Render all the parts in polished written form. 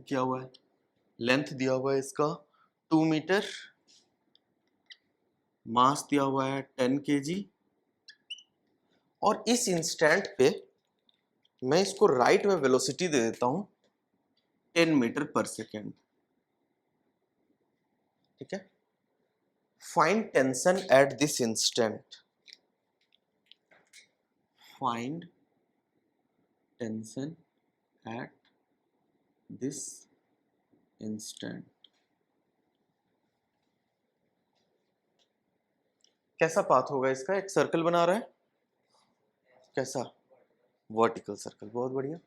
किया हुआ है, लेंथ दिया हुआ है इसका 2 मीटर, मास दिया हुआ है 10 kg, और इस इंस्टेंट पे मैं इसको राइट में वेलोसिटी दे देता हूं 10 मीटर पर सेकेंड। ठीक है, find tension eight this instant, find tension eight this instant. कैसा पाथ होगा इसका? एक सर्कल बना रहा है, कैसा? वर्टिकल सर्कल, बहुत बढ़िया।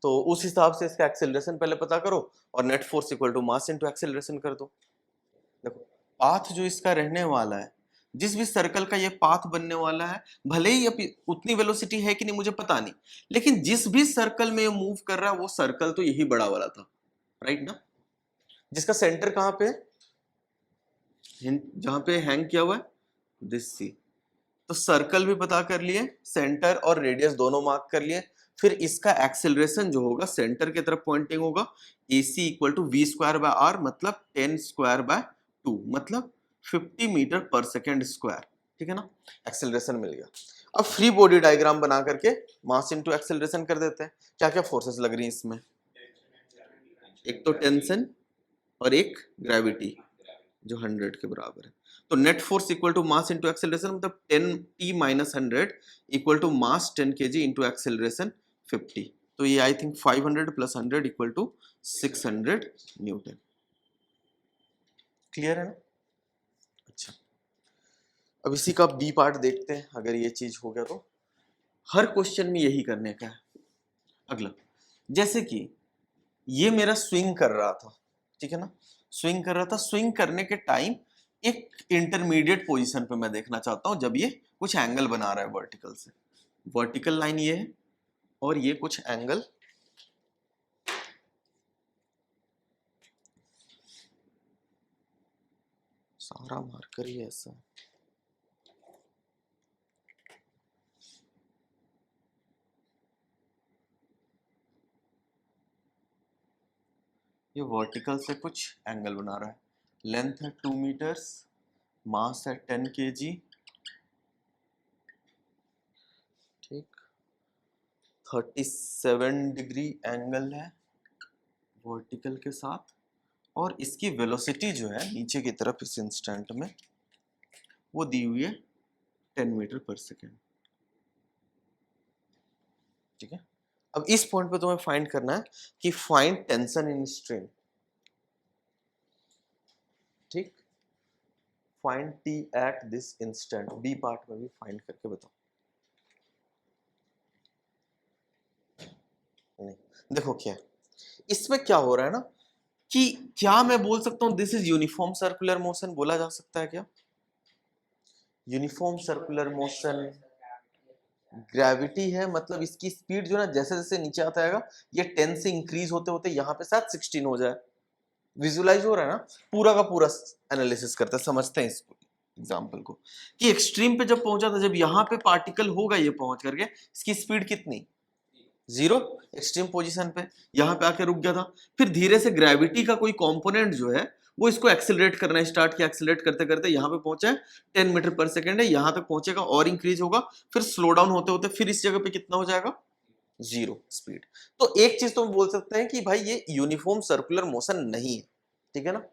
तो उस हिसाब से इसका एक्सेलरेशन पहले पता करो और net force equal to mass into acceleration कर दो। देखो पाथ जो इसका रहने वाला है, जिस भी सर्कल का ये पाथ बनने वाला है, भले ही उतनी वेलोसिटी है कि नहीं मुझे पता नहीं, लेकिन जिस भी सर्कल में ये मूव कर रहा है वो सर्कल तो यही बड़ा वाला था, राइट ना? जिसका सेंटर कहां पे है, जहां पे हैंग किया हुआ है, दिस सी। तो सर्कल भी पता कर लिए, सेंटर और रेडियस दोनों मार्क कर लिए। फिर इसका एक्सेलरेशन जो होगा सेंटर की तरफ पॉइंटिंग होगा, AC equal to v square by r, मतलब 10 स्क्वायर बाय 2, मतलब 50 मीटर पर सेकेंड स्क्वायर। ठीक है ना, एक्सेलरेशन मिल गया। अब फ्री बॉडी डायग्राम बना करके मास इनटू एक्सेलरेशन कर देते हैं। क्या क्या फोर्सेस लग रही हैं इसमें? एक तो टेंशन और एक ग्रेविटी जो 100 के बराबर है। तो net force equal to mass into acceleration, मतलब 10t minus 100 equal to mass 10 kg into acceleration 50। तो ये I think 500 plus 100 equal to 600 newton. Clear है ना? अच्छा, अब इसी का बी पार्ट देखते हैं। अगर ये चीज हो गया तो हर क्वेश्चन में यही करने का है। अगला, जैसे कि ये मेरा स्विंग कर रहा था, ठीक है ना, स्विंग कर रहा था, स्विंग करने के टाइम एक इंटरमीडिएट पोजीशन पे मैं देखना चाहता हूं, जब ये कुछ एंगल बना रहा है वर्टिकल से। वर्टिकल लाइन ये है और ये कुछ एंगल सारा मार्कर ही ऐसा। ये वर्टिकल से कुछ एंगल बना रहा है, लेंथ है 2 मीटर्स, मास है 10 kg, ठीक, 37 डिग्री एंगल है वर्टिकल के साथ, और इसकी वेलोसिटी जो है नीचे की तरफ इस इंस्टेंट में वो दी हुई है 10 मीटर पर सेकेंड। ठीक है, अब इस पॉइंट पे तुम्हें फाइंड करना है कि फाइंड टेंशन इन स्ट्रिंग। ठीक, find t at this instant, b part में भी फाइंड करके बताओ। नहीं, देखो क्या है इसमें, क्या हो रहा है ना कि क्या मैं बोल सकता हूं this is uniform circular motion, बोला जा सकता है क्या? यूनिफॉर्म सर्कुलर मोशन, ग्रेविटी है, मतलब इसकी स्पीड जो है ना जैसे जैसे नीचे आता है ये 10 से इंक्रीज होते होते यहाँ पे शायद 16 हो जाए। विजुलाइज हो रहा है ना? पूरा का पूरा एनालिसिस करते हैं, समझते हैं इस एग्जांपल को कि एक्सट्रीम पे जब पहुंचा था, जब यहाँ पे पार्टिकल होगा ये पहुंच करके, इसकी स्पीड कितनी? 0 एक्सट्रीम पोजीशन पे, यहाँ पे आके रुक गया था। फिर धीरे से ग्रेविटी का कोई कंपोनेंट जो है वो इसको एक्सेलरेट करना स्टार्ट किया, एक्सेलरेट करते करते यहाँ पे पहुंचा है 10 मीटर पर सेकेंड है, यहाँ तक पहुंचेगा और इंक्रीज होगा, फिर स्लो डाउन होते होते फिर इस जगह पे कितना हो जाएगा? 0 स्पीड। तो एक चीज तो हम बोल सकते हैं कि भाई ये यूनिफॉर्म सर्कुलर मोशन नहीं है। ठीक है ना,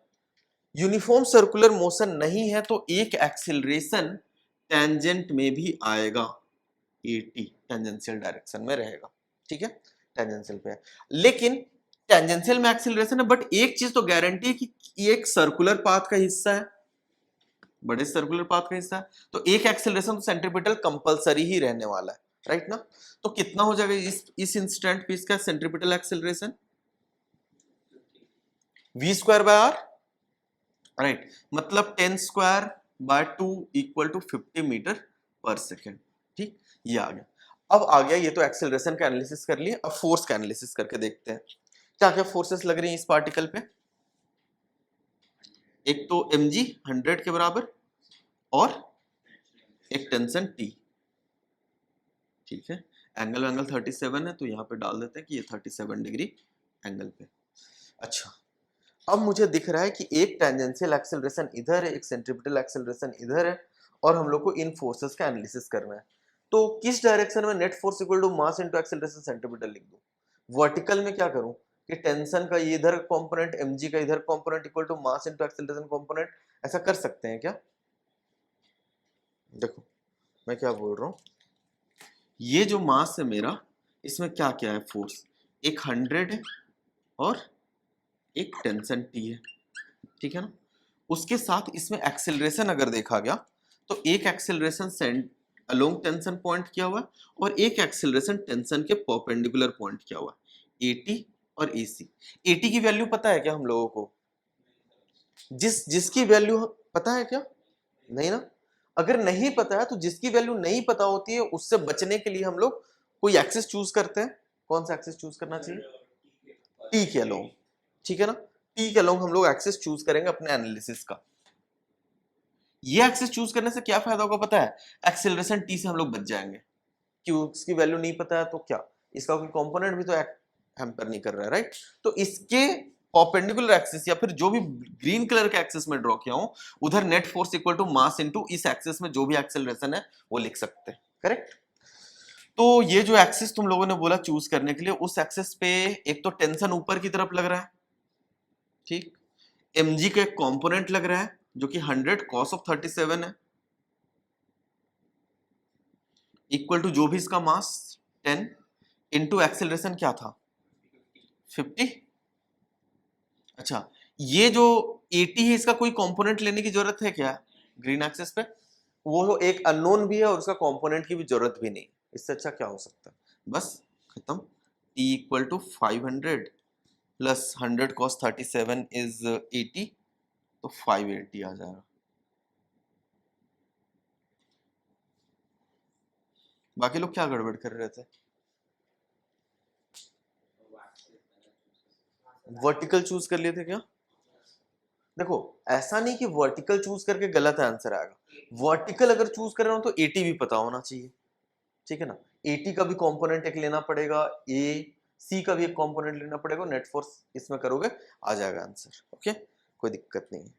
यूनिफॉर्म सर्कुलर मोशन नहीं है तो एक एक्सेलरेशन टेंजेंट में भी आएगा, 80 टेंजेंशियल डायरेक्शन में रहेगा। ठीक है, टेंजेंशियल पे है, लेकिन टेंजेंशियल में एक्सेलरेशन है, बट एक चीज तो गारंटी है कि ये एक सर्कुलर पाथ का हिस्सा है, बड़े सर्कुलर पाथ का हिस्सा है, तो एक एक्सेलरेशन तो सेंट्रीपिटल कंपलसरी ही रहने वाला है, राइट ना? तो कितना हो जाएगा इस इंस्टेंट पे इसका centripetal acceleration? v square by आर, राइट, मतलब 10 square by 2 equal to 50 metre per second. ठीक, ये आ गया। अब आ गया, ये तो एक्सेलरेशन का एनालिसिस कर लिए, अब फोर्स का एनालिसिस करके देखते हैं क्या क्या फोर्सेस लग रही हैं इस पार्टिकल पे। एक तो mg 100 के बराबर और एक टेंशन T। ठीक है, एंगल 37 है तो यहाँ पे डाल देते हैं कि ये 37 डिग्री एंगल पे। अच्छा, अब मुझे दिख रहा है कि एक टेंजेंशियल एक्सेलरेशन इधर है, एक सेंट्रीपिटल एक्सेलरेशन इधर है, और हम लोग को इन फोर्सेस का एनालिसिस करना है। तो किस डायरेक्शन में net force equal to mass into acceleration centripetal लिख दूं? वर्टिकल में क्या करूं कि टेंशन का ये इधर कंपोनेंट mg का इधर component equal to mass into acceleration component, ऐसा कर सकते हैं क्या? देखो मैं क्या बोल रहा हूं, ये जो मास है मेरा, इसमें क्या क्या है फोर्स, एक 100 है और एक टेंशन T है, ठीक है ना। उसके साथ इसमें एक्सेलरेशन अगर देखा गया तो एक acceleration sent along tension point किया हुआ है और एक एक्सेलरेशन टेंशन के परपेंडिकुलर पॉइंट किया हुआ है, AT और AC। AT की वैल्यू पता है क्या हम लोगों को? जिसकी वैल्यू पता है क्या? नहीं ना। अगर नहीं पता है तो जिसकी वैल्यू नहीं पता होती है उससे बचने के लिए हम लोग कोई एक्सिस चूज करते हैं। कौन सा एक्सिस चूज करना चाहिए? टी के अलोंग, ठीक है ना। टी के अलोंग हम लोग एक्सिस चूज करेंगे अपने एनालिसिस का। ये एक्सिस चूज करने से क्या फायदा होगा पता है? एक्सेलरेशन टी से हम लोग बच जाएंगे। क्यों? इसकी वैल्यू नहीं पता है तो क्या इसका कोई कंपोनेंट भी तो हैम्पर नहीं कर रहा है, राइट। तो इसके परपेंडिकुलर एक्सिस या फिर जो भी ग्रीन कलर के एक्सिस में ड्रॉ किया हूं, उधर net force equal to mass into इस एक्सिस में जो भी एक्सेलरेशन है वो लिख सकते हैं, करेक्ट। तो ये जो एक्सिस तुम लोगों ने बोला चूज करने के लिए, उस एक्सिस पे एक तो टेंशन ऊपर की तरफ लग रहा है, ठीक, mg का एक कंपोनेंट लग रहा है जो कि 100 cos ऑफ 37 है, इक्वल टू जो भी इसका मास 10 इनटू एक्सेलरेशन क्या था 50। अच्छा, ये जो 80 है इसका कोई कंपोनेंट लेने की जरूरत है क्या ग्रीन एक्सिस पे? वो एक अननोन भी है और उसका कंपोनेंट की भी जरूरत भी नहीं। इससे अच्छा क्या हो सकता है? बस खत्म। t equal to 500 plus 100 cos 37 is 80, तो 580 आ जाएगा। बाकी लोग क्या गड़बड़ कर रहे थे? वर्टिकल चूज कर लिए थे क्या? देखो ऐसा नहीं कि वर्टिकल चूज करके गलत आंसर आएगा। वर्टिकल अगर चूज कर रहे हो तो 80 भी पता होना चाहिए, ठीक है ना। 80 का भी कंपोनेंट एक लेना पड़ेगा, ए सी का भी एक कंपोनेंट लेना पड़ेगा, नेट फोर्स इसमें करोगे आ जाएगा आंसर, ओके, कोई दिक्कत नहीं है।